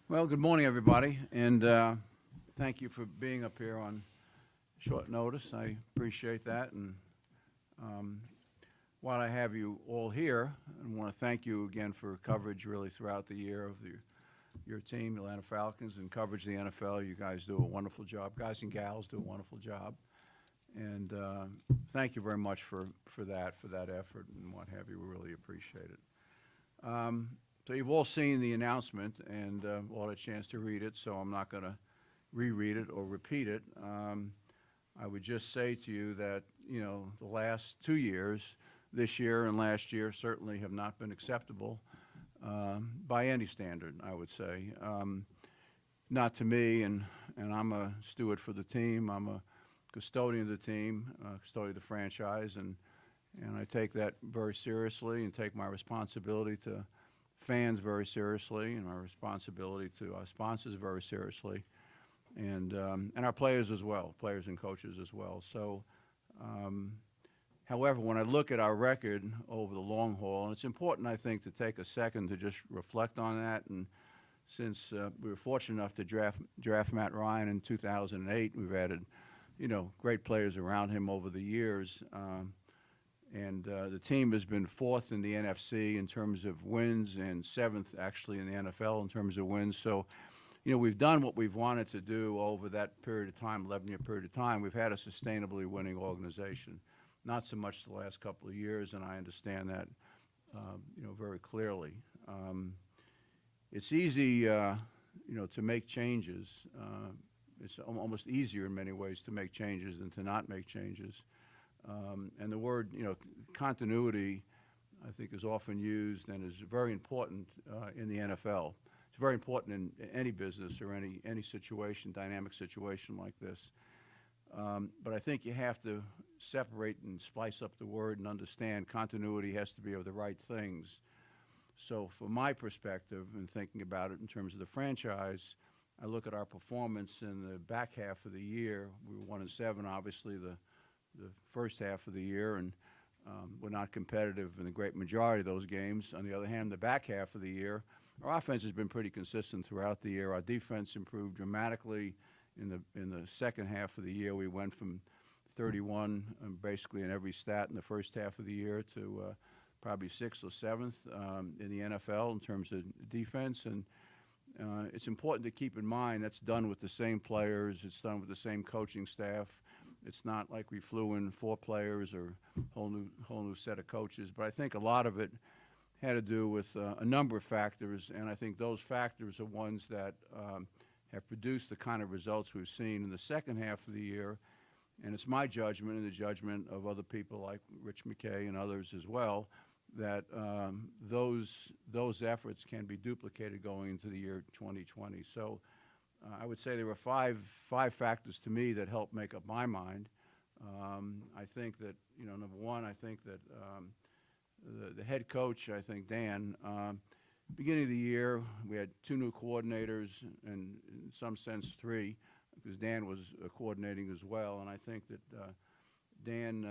Well, good morning, everybody, and thank you for being up here on short notice. I appreciate that, and um, while I have you all here, I want to thank you again for coverage really throughout the year of your team, the Atlanta Falcons, and coverage of the NFL. You guys do a wonderful job. Guys and gals do a wonderful job, and thank you very much for that effort and what have you. We really appreciate it. So you've all seen the announcement and all had a chance to read it, so I'm not going to reread it or repeat it. I would just say to you that, the last 2 years, this year and last year, certainly have not been acceptable by any standard, I would say. Not to me, and I'm a steward for the team. I'm a custodian of the team, custodian of the franchise, and I take that very seriously and take my responsibility to fans very seriously and our responsibility to our sponsors very seriously, and our players as well, players and coaches as well. So, however, when I look at our record over the long haul, and it's important, I think, to take a second to just reflect on that. And since we were fortunate enough to draft Matt Ryan in 2008, we've added, great players around him over the years. And the team has been fourth in the NFC in terms of wins and seventh, actually, in the NFL in terms of wins. So, we've done what we've wanted to do over that period of time, 11-year period of time. We've had a sustainably winning organization. Not so much the last couple of years, and I understand that, very clearly. It's easy, to make changes. It's almost easier in many ways to make changes than to not make changes. And the word, continuity, I think, is often used and is very important in the NFL. It's very important in any business or any situation, dynamic situation like this. But I think you have to separate and splice up the word and understand continuity has to be of the right things. So from my perspective and thinking about it in terms of the franchise, I look at our performance in the back half of the year. We were 1-7, obviously, the first half of the year, and we're not competitive in the great majority of those games. On the other hand, the back half of the year, our offense has been pretty consistent throughout the year. Our defense improved dramatically in the second half of the year. We went from 31 basically in every stat in the first half of the year to probably 6th or 7th in the NFL in terms of defense. And it's important to keep in mind that's done with the same players. It's done with the same coaching staff. It's not like we flew in 4 players or whole new set of coaches. But I think a lot of it had to do with a number of factors, and I think those factors are ones that have produced the kind of results we've seen in the second half of the year. And it's my judgment and the judgment of other people like Rich McKay and others as well that those efforts can be duplicated going into the year 2020. So I would say there were five factors to me that helped make up my mind. I think that, number one, I think that the head coach, I think Dan, beginning of the year, we had 2 new coordinators, and in some sense 3, because Dan was coordinating as well. And I think that Dan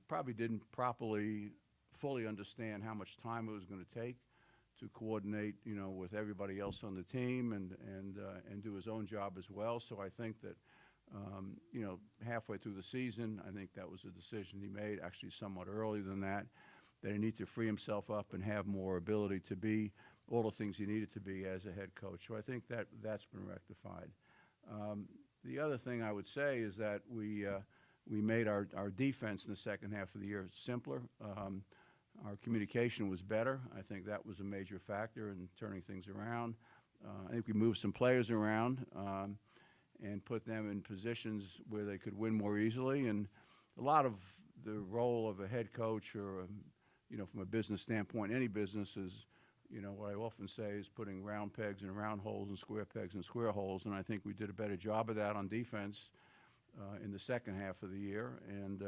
probably didn't fully understand how much time it was going to take to coordinate, with everybody else on the team and do his own job as well. So I think that, halfway through the season, I think that was a decision he made, actually somewhat earlier than that he needed to free himself up and have more ability to be all the things he needed to be as a head coach. So I think that's been rectified. The other thing I would say is that we made our defense in the second half of the year simpler. Our communication was better. I think that was a major factor in turning things around. I think we moved some players around and put them in positions where they could win more easily. And a lot of the role of a head coach or, from a business standpoint, any business is, what I often say is putting round pegs in round holes and square pegs in square holes. And I think we did a better job of that on defense in the second half of the year. And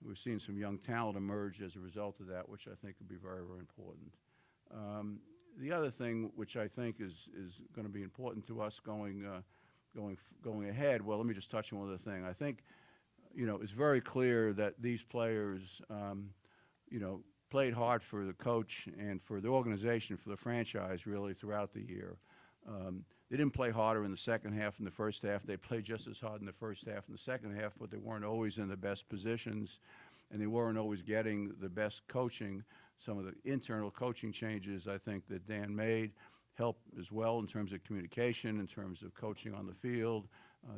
we've seen some young talent emerge as a result of that, which I think will be very, very important. The other thing, which I think is going to be important to us going ahead, well, let me just touch on one other thing. I think, it's very clear that these players, played hard for the coach and for the organization, for the franchise, really, throughout the year. They didn't play harder in the second half than the first half. They played just as hard in the first half and the second half, but they weren't always in the best positions, and they weren't always getting the best coaching. Some of the internal coaching changes I think that Dan made helped as well in terms of communication, in terms of coaching on the field,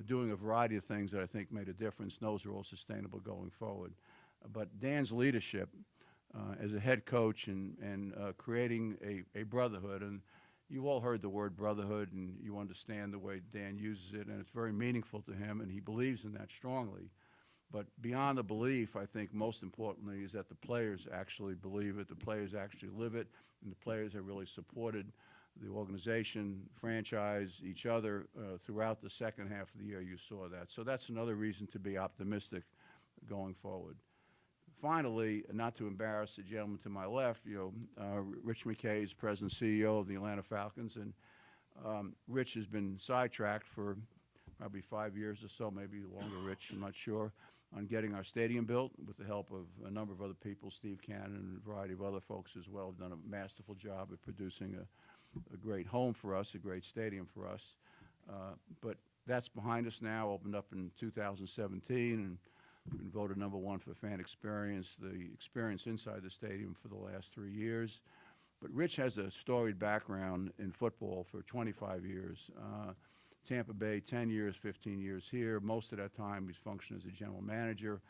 doing a variety of things that I think made a difference. And those are all sustainable going forward. But Dan's leadership as a head coach and creating a brotherhood, and you've all heard the word brotherhood, and you understand the way Dan uses it, and it's very meaningful to him, and he believes in that strongly. But beyond the belief, I think most importantly is that the players actually believe it, the players actually live it, and the players have really supported the organization, franchise, each other throughout the second half of the year. You saw that. So that's another reason to be optimistic going forward. Finally, not to embarrass the gentleman to my left, Rich McKay is president and CEO of the Atlanta Falcons, and Rich has been sidetracked for probably 5 years or so, maybe longer, Rich, I'm not sure, on getting our stadium built with the help of a number of other people, Steve Cannon and a variety of other folks as well, have done a masterful job at producing a great home for us, a great stadium for us. But that's behind us now, opened up in 2017, and been voted #1 for fan experience, the experience inside the stadium for the last 3 years. But Rich has a storied background in football for 25 years. Tampa Bay, 10 years, 15 years here. Most of that time he's functioned as a general manager.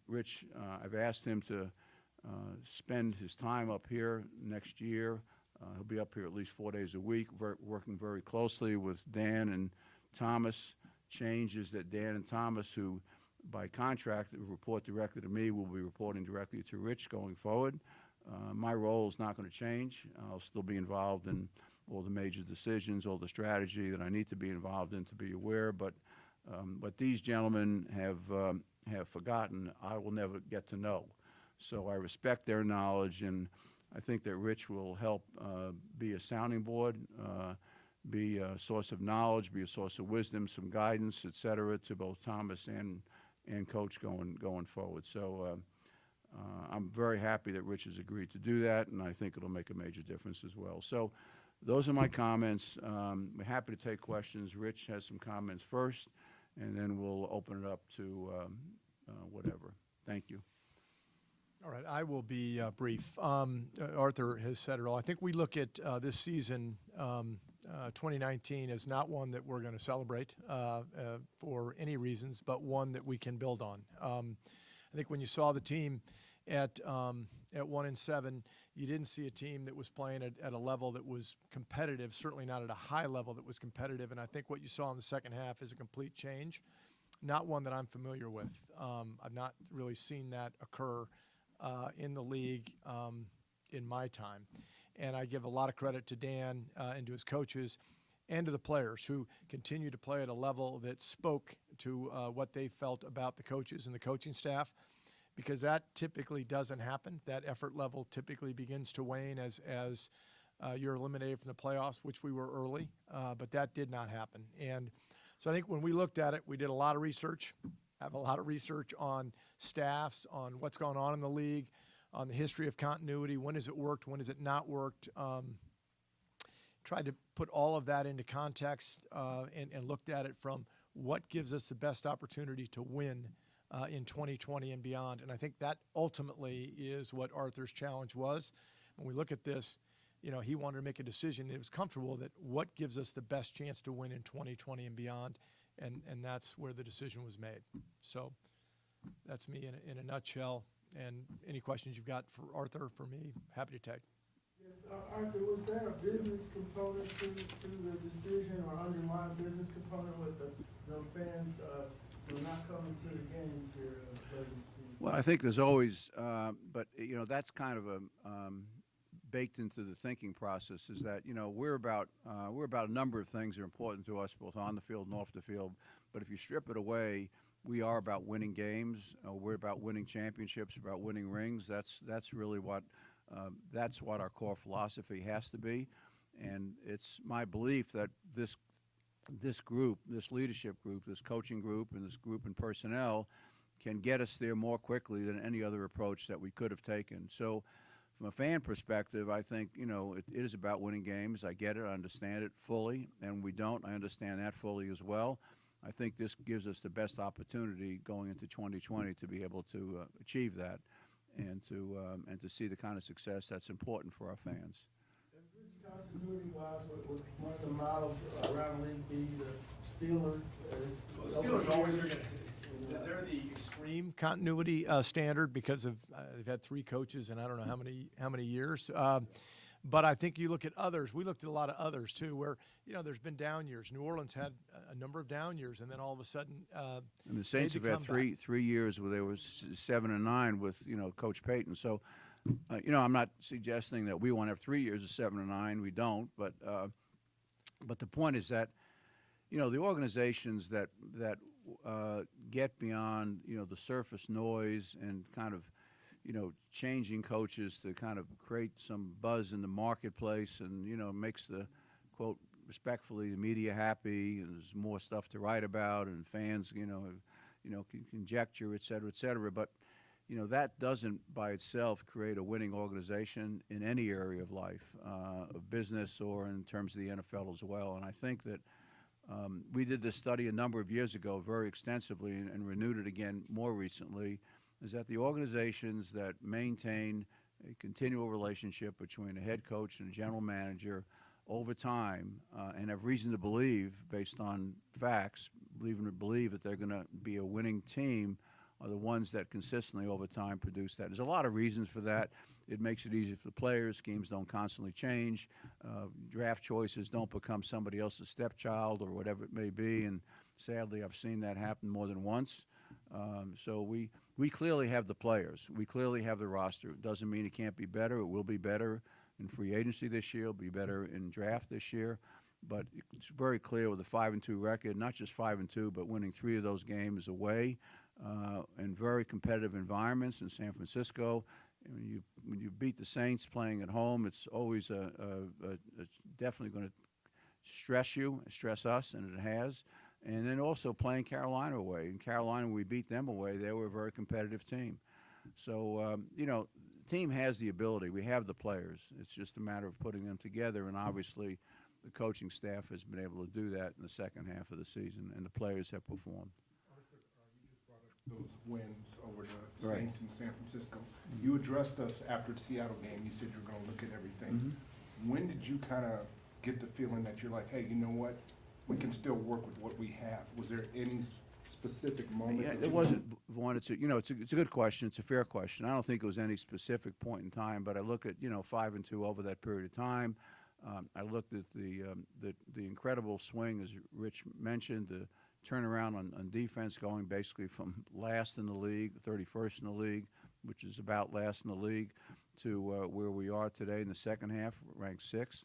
Rich, I've asked him to spend his time up here next year. He'll be up here at least 4 days a week, working very closely with Dan and Thomas. Changes that Dan and Thomas, who by contract report directly to me, will be reporting directly to Rich going forward. My role is not going to change. I'll still be involved in all the major decisions, all the strategy that I need to be involved in to be aware. But these gentlemen have forgotten I will never get to know. So I respect their knowledge, and I think that Rich will help be a sounding board, be a source of knowledge, be a source of wisdom, some guidance, et cetera, to both Thomas and Coach going forward. So I'm very happy that Rich has agreed to do that, and I think it'll make a major difference as well. So those are my comments. We're happy to take questions. Rich has some comments first, and then we'll open it up to whatever. Thank you. All right, I will be brief. Arthur has said it all. I think we look at this season, 2019, as not one that we're going to celebrate for any reasons, but one that we can build on. I think when you saw the team at 1-7, you didn't see a team that was playing at a level that was competitive, certainly not at a high level that was competitive. And I think what you saw in the second half is a complete change, not one that I'm familiar with. I've not really seen that occur in the league in my time. And I give a lot of credit to Dan and to his coaches and to the players who continue to play at a level that spoke to what they felt about the coaches and the coaching staff, because that typically doesn't happen. That effort level typically begins to wane as you're eliminated from the playoffs, which we were early, but that did not happen. And so I think when we looked at it, we did a lot of research, have a lot of research on staffs, on what's going on in the league, on the history of continuity, when has it worked, when has it not worked. Tried to put all of that into context and looked at it from what gives us the best opportunity to win in 2020 and beyond. And I think that ultimately is what Arthur's challenge was. When we look at this, he wanted to make a decision. It was comfortable that what gives us the best chance to win in 2020 and beyond, and that's where the decision was made. So that's me in a nutshell. And any questions you've got for Arthur, for me, happy to take. Yes, Arthur, was there a business component to the decision, or underlying business component with the fans not coming to the games here? Well, I think there's always, but that's kind of a baked into the thinking process. Is that we're about a number of things that are important to us, both on the field and off the field. But if you strip it away, we are about winning games. We're about winning championships, about winning rings. That's really what our core philosophy has to be. And it's my belief that this group, this leadership group, this coaching group, and this group in personnel can get us there more quickly than any other approach that we could have taken. So from a fan perspective, I think, it is about winning games. I get it. I understand it fully. And we don't. I understand that fully as well. I think this gives us the best opportunity going into 2020 to be able to achieve that and to see the kind of success that's important for our fans. Continuity-wise, with one of the models around the league be the Steelers. Well, the Steelers always are going to. They're the extreme continuity standard because of they've had 3 coaches in I don't know how many years. But I think you look at others. We looked at a lot of others too, where there's been down years. New Orleans had a number of down years, and then all of a sudden. And the Saints have had three years where they were 7-9 with Coach Payton. So. I'm not suggesting that we want to have 3 years of 7-9. We don't, but the point is that, the organizations that get beyond the surface noise and kind of changing coaches to kind of create some buzz in the marketplace and makes the quote respectfully the media happy and there's more stuff to write about and fans can conjecture, et cetera, but. That doesn't by itself create a winning organization in any area of life, of business or in terms of the NFL as well. And I think that we did this study a number of years ago very extensively and renewed it again more recently, is that the organizations that maintain a continual relationship between a head coach and a general manager over time and have reason to believe, based on facts, believe that they're going to be a winning team are the ones that consistently over time produce that. There's a lot of reasons for that. It makes it easier for the players. Schemes don't constantly change. Draft choices don't become somebody else's stepchild or whatever it may be. And sadly, I've seen that happen more than once. So we clearly have the players. We clearly have the roster. It doesn't mean it can't be better. It will be better in free agency this year. It'll be better in draft this year. But it's very clear with a 5-2 record, not just 5-2, but winning 3 of those games away. In very competitive environments in San Francisco. And when you beat the Saints playing at home, it's always it's definitely going to stress us, and it has. And then also playing Carolina away. In Carolina, when we beat them away, they were a very competitive team. So, the team has the ability. We have the players. It's just a matter of putting them together, and obviously the coaching staff has been able to do that in the second half of the season, and the players have performed. Those wins over the Saints in San Francisco. You addressed us after the Seattle game. You said you're going to look at everything. When did you kind of get the feeling that you're like, hey, you know what? We can still work with what we have. Was there any specific moment? Yeah, there wasn't one. It's a good question. It's a fair question. I don't think it was any specific point in time, but I look at 5-2 over that period of time. I looked at the incredible swing, as Rich mentioned, the turnaround on defense, going basically from last in the league, 31st in the league, which is about last in the league, to where we are today in the second half, ranked 6th.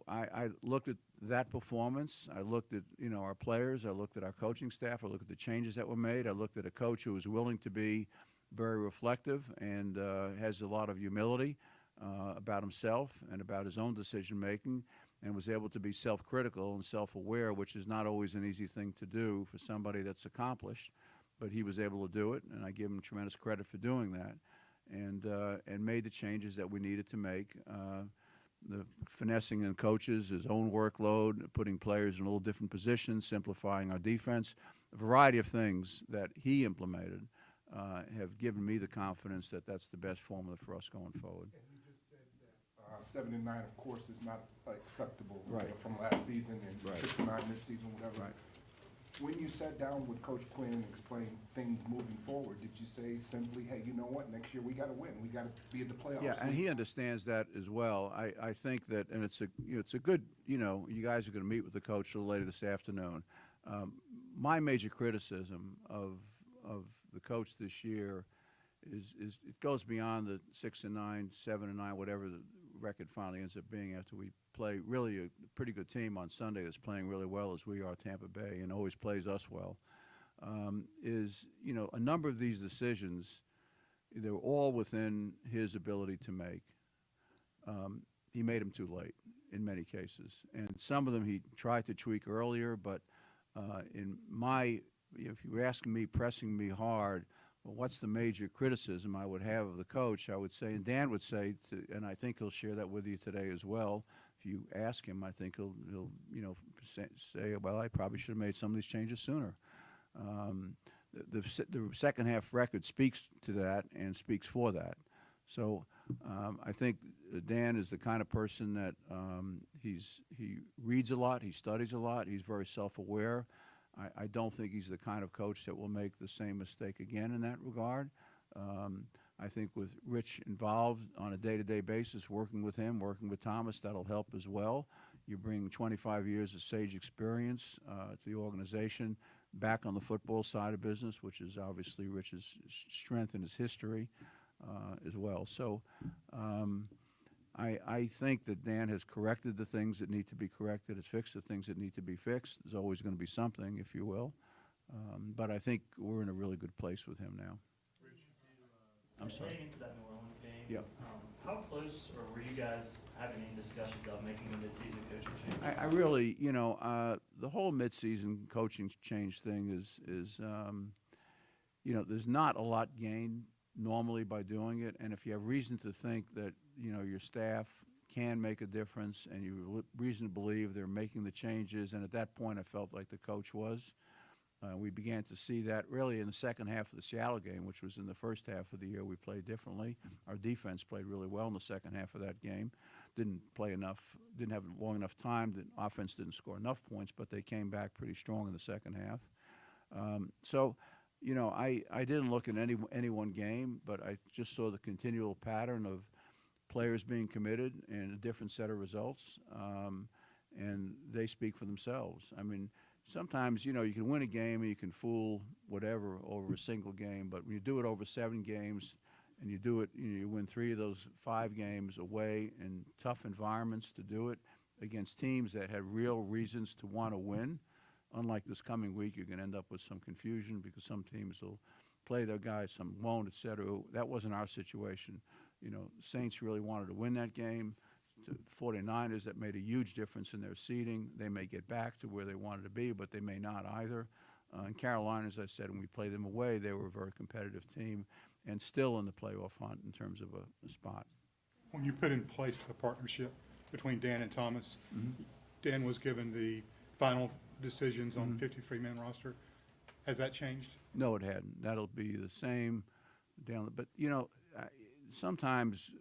I looked at that performance. I looked at, our players. I looked at our coaching staff. I looked at the changes that were made. I looked at a coach who was willing to be very reflective and has a lot of humility about himself and about his own decision-making, and was able to be self-critical and self-aware, which is not always an easy thing to do for somebody that's accomplished. But he was able to do it, and I give him tremendous credit for doing that, and made the changes that we needed to make. The finessing in coaches, his own workload, putting players in a little different positions, simplifying our defense, a variety of things that he implemented have given me the confidence that that's the best formula for us going forward. And you just said that 7-9, of course, is not acceptable from Right. last season, and Right. 6-9 this season, whatever. Right. When you sat down with Coach Quinn and explained things moving forward, did you say simply, hey, you know what, next year we got to win. We got to be at the playoffs. Yeah, and he understands that as well. I think that, and it's a good, you guys are going to meet with the coach a little later this afternoon. My major criticism of the coach this year is it goes beyond the 6-9, 7-9, whatever the record finally ends up being after we play really a pretty good team on Sunday that's playing really well as we are Tampa Bay and always plays us well, is, a number of these decisions, they're all within his ability to make. He made them too late in many cases. And some of them he tried to tweak earlier, but if you were asking me, pressing me hard, well, what's the major criticism I would have of the coach? I would say, and Dan would say, and I think he'll share that with you today as well. If you ask him, I think he'll say, well, I probably should have made some of these changes sooner. The second half record speaks to that and speaks for that. So I think Dan is the kind of person that he reads a lot, he studies a lot, he's very self-aware. I don't think he's the kind of coach that will make the same mistake again in that regard. I think with Rich involved on a day-to-day basis, working with him, working with Thomas, that'll help as well. You bring 25 years of sage experience to the organization, back on the football side of business, which is obviously Rich's strength and his history as well. So I think that Dan has corrected the things that need to be corrected, has fixed the things that need to be fixed. There's always going to be something, if you will. But I think we're in a really good place with him now. I'm sorry. Heading into that New Orleans game, Yeah. How close, or were you guys having any discussions about making a midseason coaching change? I really, the whole midseason coaching change thing is there's not a lot gained normally by doing it, and if you have reason to think that your staff can make a difference, and you have reason to believe they're making the changes, and at that point I felt like the coach was. We began to see that really in the second half of the Seattle game, which was in the first half of the year we played differently. Our defense played really well in the second half of that game. Didn't play enough, didn't have long enough time. The offense didn't score enough points, but they came back pretty strong in the second half. I didn't look at any one game, but I just saw the continual pattern of players being committed and a different set of results, and they speak for themselves. I mean, sometimes, you can win a game and you can fool whatever over a single game, but when you do it over 7 games and you do it, you win 3 of those 5 games away in tough environments to do it against teams that had real reasons to want to win. Unlike this coming week, you're going to end up with some confusion because some teams will play their guys, some won't, et cetera. That wasn't our situation. Saints really wanted to win that game. To 49ers, that made a huge difference in their seeding. They may get back to where they wanted to be, but they may not either. And Carolina, as I said, when we played them away, they were a very competitive team and still in the playoff hunt in terms of a spot. When you put in place the partnership between Dan and Thomas, Dan was given the final decisions on 53-man roster. Has that changed? No, it hadn't. That'll be the same down. But sometimes,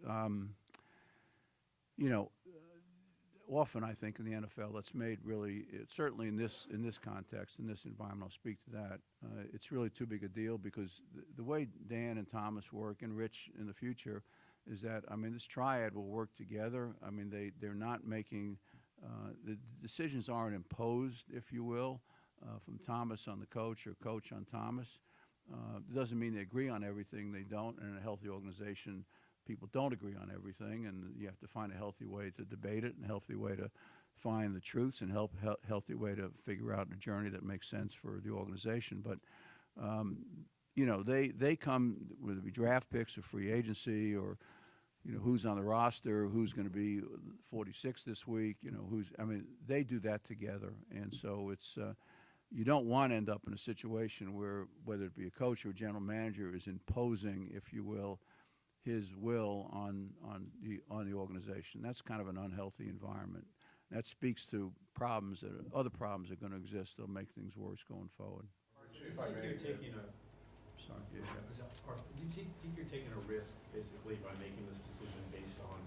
often I think in the NFL, that's made really. Certainly in this context, in this environment, I'll speak to that. It's really too big a deal because the way Dan and Thomas work and Rich in the future is that this triad will work together. They're not making. The decisions aren't imposed, if you will, from Thomas on the coach or coach on Thomas. It doesn't mean they agree on everything. They don't. And in a healthy organization, people don't agree on everything, and you have to find a healthy way to debate it and a healthy way to find the truths and healthy way to figure out a journey that makes sense for the organization. But, they come, whether it be draft picks or free agency or who's on the roster, who's going to be 46 this week, they do that together. And so it's, you don't want to end up in a situation where, whether it be a coach or a general manager, is imposing, if you will, his will on the organization. That's kind of an unhealthy environment. That speaks to other problems that are going to exist that'll make things worse going forward. Do you think you're taking a Sorry. do you think you're taking a risk basically by making this decision based on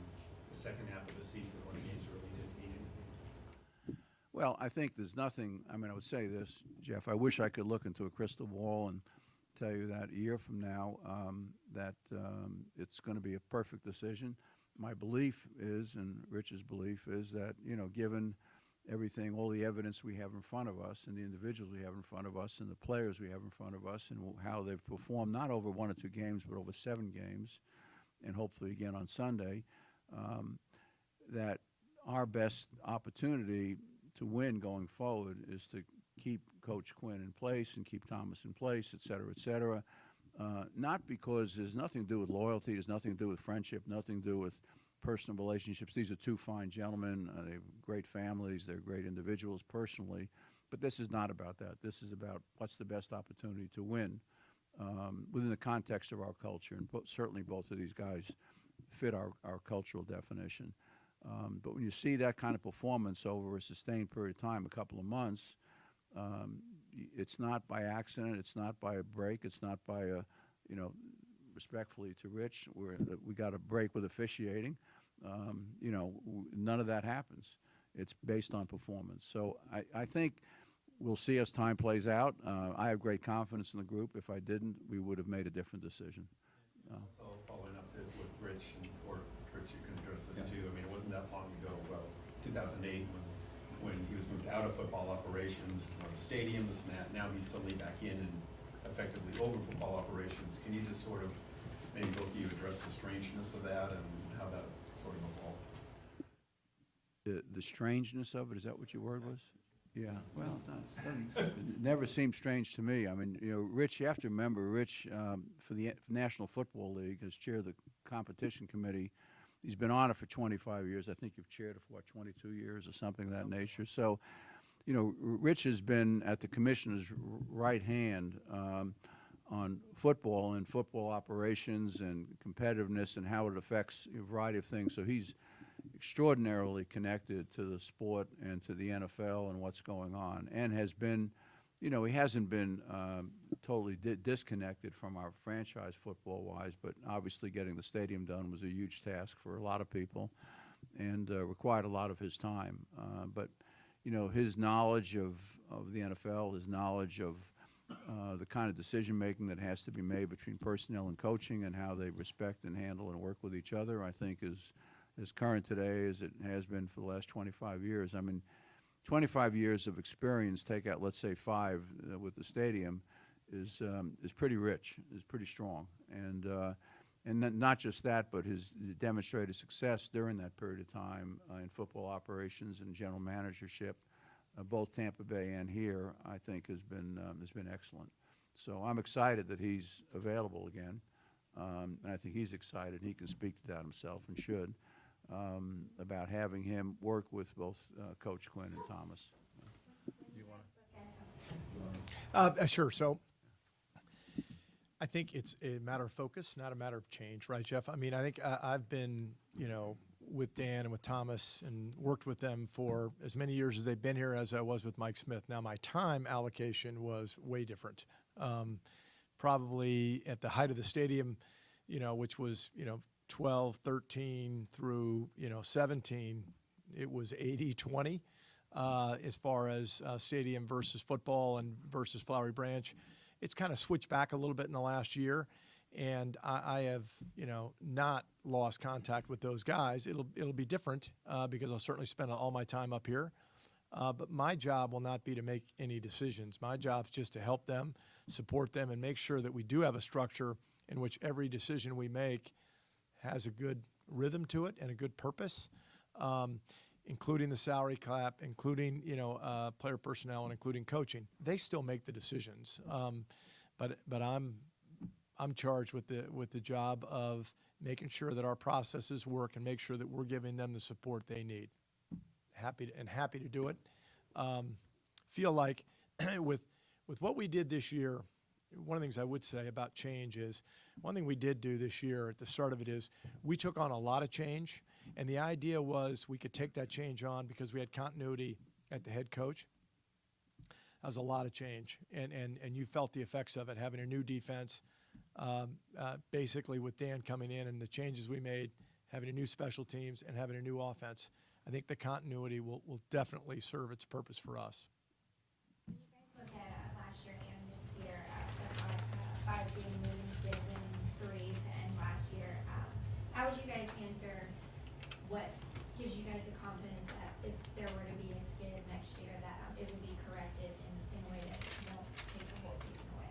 the second half of the season when the games really didn't mean anything? Well, I think there's nothing. I would say this, Jeff. I wish I could look into a crystal ball and tell you that a year from now that it's going to be a perfect decision. My belief is, and Rich's belief is, that given everything, all the evidence we have in front of us, and the individuals we have in front of us, and the players we have in front of us, and how they've performed not over 1 or 2 games, but over 7 games, and hopefully again on Sunday, that our best opportunity to win going forward is to keep Coach Quinn in place and keep Thomas in place, et cetera, et cetera. Not because there's nothing to do with loyalty, there's nothing to do with friendship, nothing to do with personal relationships. These are 2 fine gentlemen. They have great families. They're great individuals personally. But this is not about that. This is about what's the best opportunity to win within the context of our culture. And certainly both of these guys fit our cultural definition. But when you see that kind of performance over a sustained period of time, a couple of months, it's not by accident. It's not by a break. It's not by a, respectfully to Rich, we got a break with officiating. None of that happens. It's based on performance. So I think we'll see as time plays out. I have great confidence in the group. If I didn't, we would have made a different decision. Also, following up with Rich, or Rich, you can address this too. I mean, it wasn't that long ago, 2008, when he was moved out of football operations to run the stadium, this and that. Now he's suddenly back in and effectively over football operations. Can you just sort of, maybe both of you address the strangeness of that and how that sort of evolved? The strangeness of it, is that what your word was? Yeah, well, it never seemed strange to me. I mean, Rich, you have to remember, Rich, for the National Football League, as chair of the competition committee, he's been on it for 25 years. I think you've chaired it for, 22 years or something of that nature. So, Rich has been at the commissioner's right hand on football and football operations and competitiveness and how it affects a variety of things. So he's extraordinarily connected to the sport and to the NFL and what's going on, and has been, he hasn't been totally disconnected from our franchise football-wise, but obviously getting the stadium done was a huge task for a lot of people and required a lot of his time. But, his knowledge of the NFL, his knowledge of the kind of decision-making that has to be made between personnel and coaching and how they respect and handle and work with each other, I think is as current today as it has been for the last 25 years. I mean, 25 years of experience, take out, let's say, 5 with the stadium, is pretty rich, is pretty strong. And not just that, but his demonstrated success during that period of time in football operations and general managership, both Tampa Bay and here, I think has been excellent. So I'm excited that he's available again, and I think he's excited. He can speak to that himself and should, about having him work with both Coach Quinn and Thomas. You want to? Sure. So I think it's a matter of focus, not a matter of change, right, Jeff? I mean, I think I've been, with Dan and with Thomas and worked with them for as many years as they've been here as I was with Mike Smith. Now, my time allocation was way different. Probably at the height of the stadium, which was, 12, 13 through, 17, it was 80-20 as far as stadium versus football and versus Flowery Branch. It's kind of switched back a little bit in the last year, and I have, not lost contact with those guys. It'll be different because I'll certainly spend all my time up here. But my job will not be to make any decisions. My job is just to help them, support them, and make sure that we do have a structure in which every decision we make has a good rhythm to it and a good purpose, including the salary cap, including, player personnel, and including coaching. They still make the decisions. But I'm charged with the job of making sure that our processes work and make sure that we're giving them the support they need. Happy to do it. Feel like with what we did this year, one of the things I would say about change is, one thing we did do this year at the start of it is we took on a lot of change, and the idea was we could take that change on because we had continuity at the head coach. That was a lot of change, and you felt the effects of it, having a new defense, basically with Dan coming in and the changes we made, having a new special teams and having a new offense. I think the continuity will definitely serve its purpose for us. When you guys look at last year and this year, the 5-game losing skid and 3 to end last year, how would you guys answer what gives you guys the confidence that if there were to be a skid next year that it would be corrected in a way that won't take the whole season away?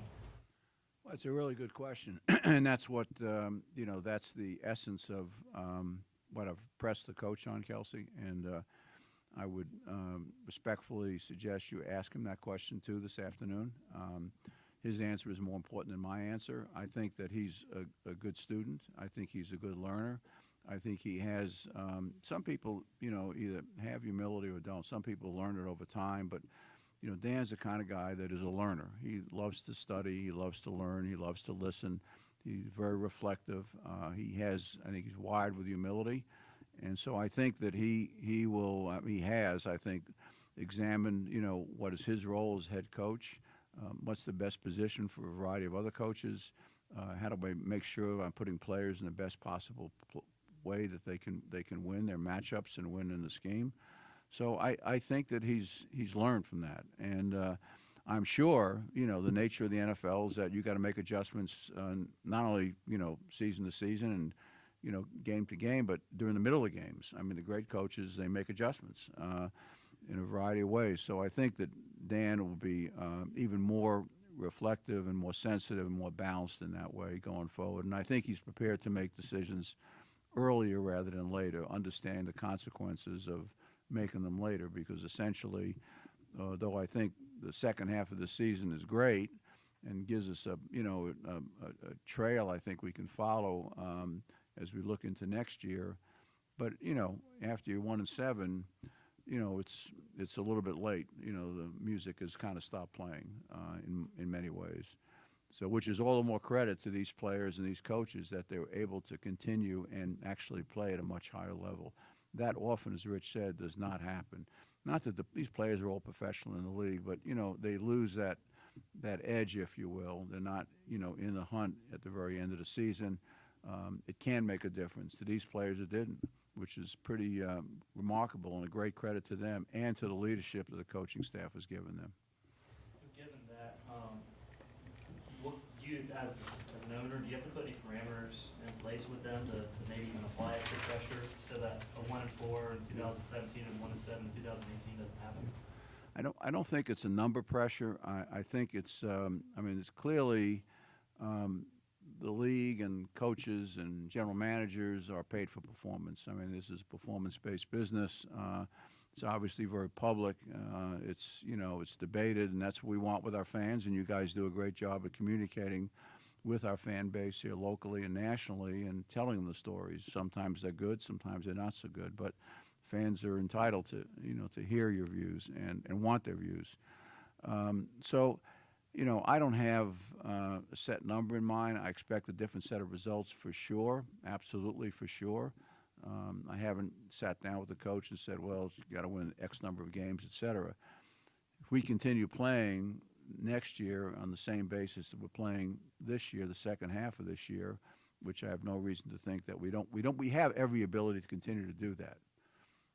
Well, it's a really good question, and that's what, that's the essence of what I've pressed the coach on, Kelsey, and I would respectfully suggest you ask him that question too this afternoon. His answer is more important than my answer. I think that he's a good student. I think he's a good learner. I think he has, some people, either have humility or don't. Some people learn it over time, but you know, Dan's the kind of guy that is a learner. He loves to study. He loves to learn. He loves to listen. He's very reflective. He has, I think he's wired with humility. And so I think that he has, I think, examined, you know, what is his role as head coach, what's the best position for a variety of other coaches, how do I make sure I'm putting players in the best possible way that they can win their matchups and win in the scheme. So I think that he's learned from that. And I'm sure, you know, the nature of the NFL is that you got to make adjustments not only, you know, season to season and, you know, game to game, but during the middle of games. I mean, the great coaches, they make adjustments in a variety of ways. So I think that Dan will be even more reflective and more sensitive and more balanced in that way going forward. And I think he's prepared to make decisions earlier rather than later, understand the consequences of making them later, because essentially, though I think the second half of the season is great and gives us a trail I think we can follow as we look into next year. But, you know, after you're 1-7, you know, it's a little bit late. You know, the music has kind of stopped playing in many ways. So, which is all the more credit to these players and these coaches that they were able to continue and actually play at a much higher level. That often, as Rich said, does not happen. Not that these players are all professional in the league, but, you know, they lose that edge, if you will. They're not, you know, in the hunt at the very end of the season. It can make a difference. To these players, it didn't, which is pretty remarkable and a great credit to them and to the leadership that the coaching staff has given them. Given that, what do you, as an owner, do you have to put any parameters in place with them to maybe even apply extra pressure so that a 1-4 in 2017 and 1-7 in 2018 doesn't happen? I don't think it's a number pressure. I think it's I mean, it's clearly the league and coaches and general managers are paid for performance. I mean, this is a performance-based business. It's obviously very public. It's, you know, it's debated, and that's what we want with our fans. And you guys do a great job of communicating with our fan base here locally and nationally and telling them the stories. Sometimes they're good, sometimes they're not so good. But fans are entitled to, you know, to hear your views and want their views. So, you know, I don't have a set number in mind. I expect a different set of results for sure, absolutely for sure. I haven't sat down with the coach and said, well, you got to win X number of games, et cetera. If we continue playing next year on the same basis that we're playing this year, the second half of this year, which I have no reason to think that we have every ability to continue to do that.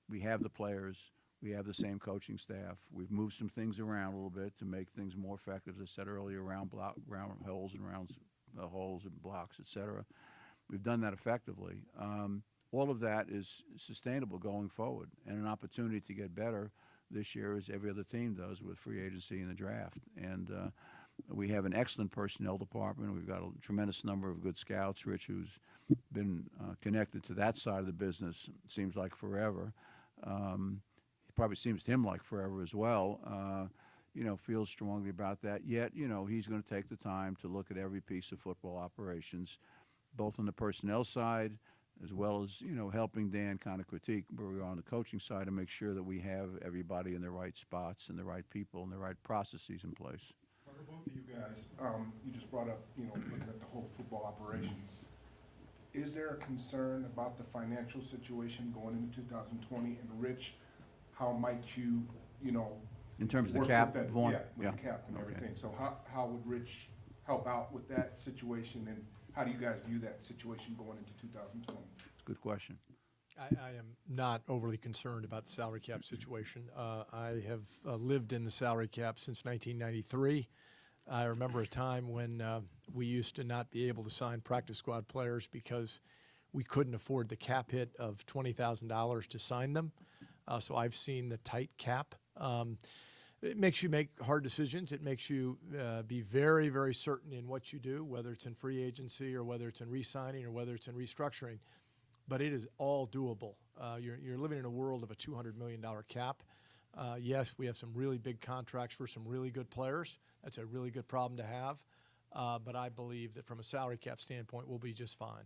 We have the players. We have the same coaching staff. We've moved some things around a little bit to make things more effective, as I said earlier, round holes and holes and blocks, et cetera. We've done that effectively. All of that is sustainable going forward, and an opportunity to get better this year, as every other team does with free agency and the draft. And we have an excellent personnel department. We've got a tremendous number of good scouts. Rich, who's been connected to that side of the business, seems like forever. It probably seems to him like forever as well. You know, feels strongly about that. Yet, you know, he's going to take the time to look at every piece of football operations, both on the personnel side as well as, you know, helping Dan kind of critique where we are on the coaching side and make sure that we have everybody in the right spots and the right people and the right processes in place. For both of you guys, you just brought up, you know, looking at the whole football operations. Is there a concern about the financial situation going into 2020? And Rich, how might you, you know, in terms of the work cap, with that, Vaughn? with the cap and everything. So how would Rich help out with that situation, and how do you guys view that situation going into 2020? It's a good question. I am not overly concerned about the salary cap situation. I have lived in the salary cap since 1993. I remember a time when we used to not be able to sign practice squad players because we couldn't afford the cap hit of $20,000 to sign them. So I've seen the tight cap. It makes you make hard decisions. It makes you be very, very certain in what you do, whether it's in free agency or whether it's in re-signing or whether it's in restructuring. But it is all doable. You're living in a world of a $200 million cap. Yes, we have some really big contracts for some really good players. That's a really good problem to have. But I believe that from a salary cap standpoint, we'll be just fine.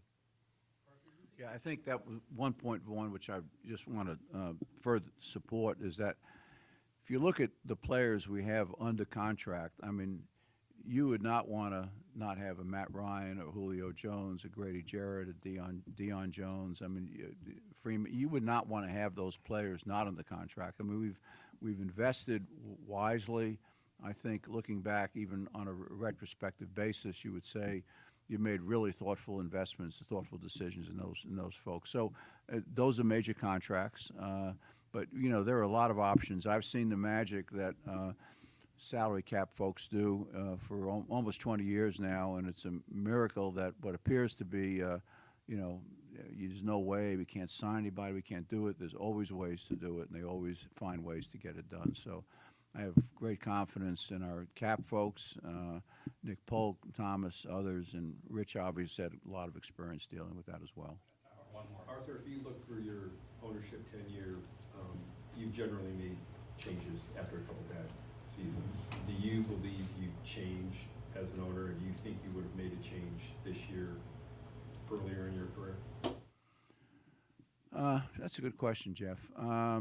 Yeah, I think that was one point, Vaughn, which I just want to further support, is that if you look at the players we have under contract, I mean, you would not want to not have a Matt Ryan or Julio Jones, a Grady Jarrett, a Deion Jones. I mean, Freeman. You would not want to have those players not under contract. I mean, we've invested wisely. I think looking back, even on a retrospective basis, you would say you made really thoughtful investments, thoughtful decisions in those folks. So those are major contracts. But you know, there are a lot of options. I've seen the magic that salary cap folks do for almost 20 years now, and it's a miracle that what appears to be, you know, there's no way we can't sign anybody, we can't do it. There's always ways to do it, and they always find ways to get it done. So I have great confidence in our cap folks, Nick Polk, Thomas, others, and Rich obviously had a lot of experience dealing with that as well. One more. Arthur, if you look through your ownership tenure, you've generally made changes after a couple bad seasons. Do you believe you've changed as an owner, and do you think you would have made a change this year earlier in your career? That's a good question, Jeff. I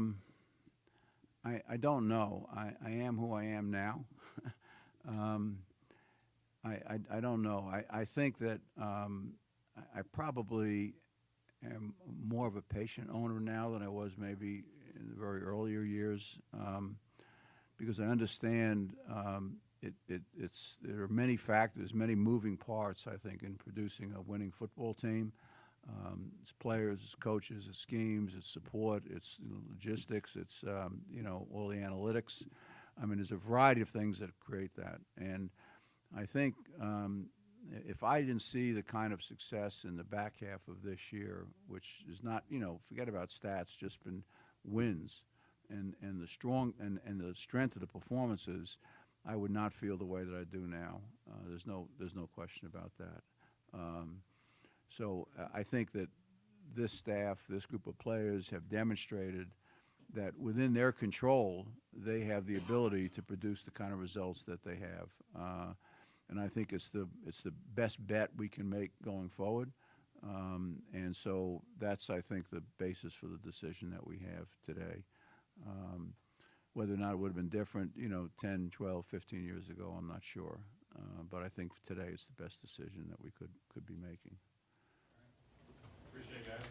don't know. I am who I am now. I don't know. I think that I probably am more of a patient owner now than I was maybe in the very earlier years, because I understand there are many factors, many moving parts, I think, in producing a winning football team. It's players, it's coaches, it's schemes, it's support, it's logistics, it's you know, all the analytics. I mean, there's a variety of things that create that, and I think if I didn't see the kind of success in the back half of this year, which is not, you know, forget about stats, just been wins, and the strength of the performances, I would not feel the way that I do now. There's no question about that. So I think that this staff, this group of players have demonstrated that within their control, they have the ability to produce the kind of results that they have. And I think it's the best bet we can make going forward. And so that's, I think, the basis for the decision that we have today. Whether or not it would have been different, you know, 10, 12, 15 years ago, I'm not sure. But I think today it's the best decision that we could be making. Appreciate it, guys.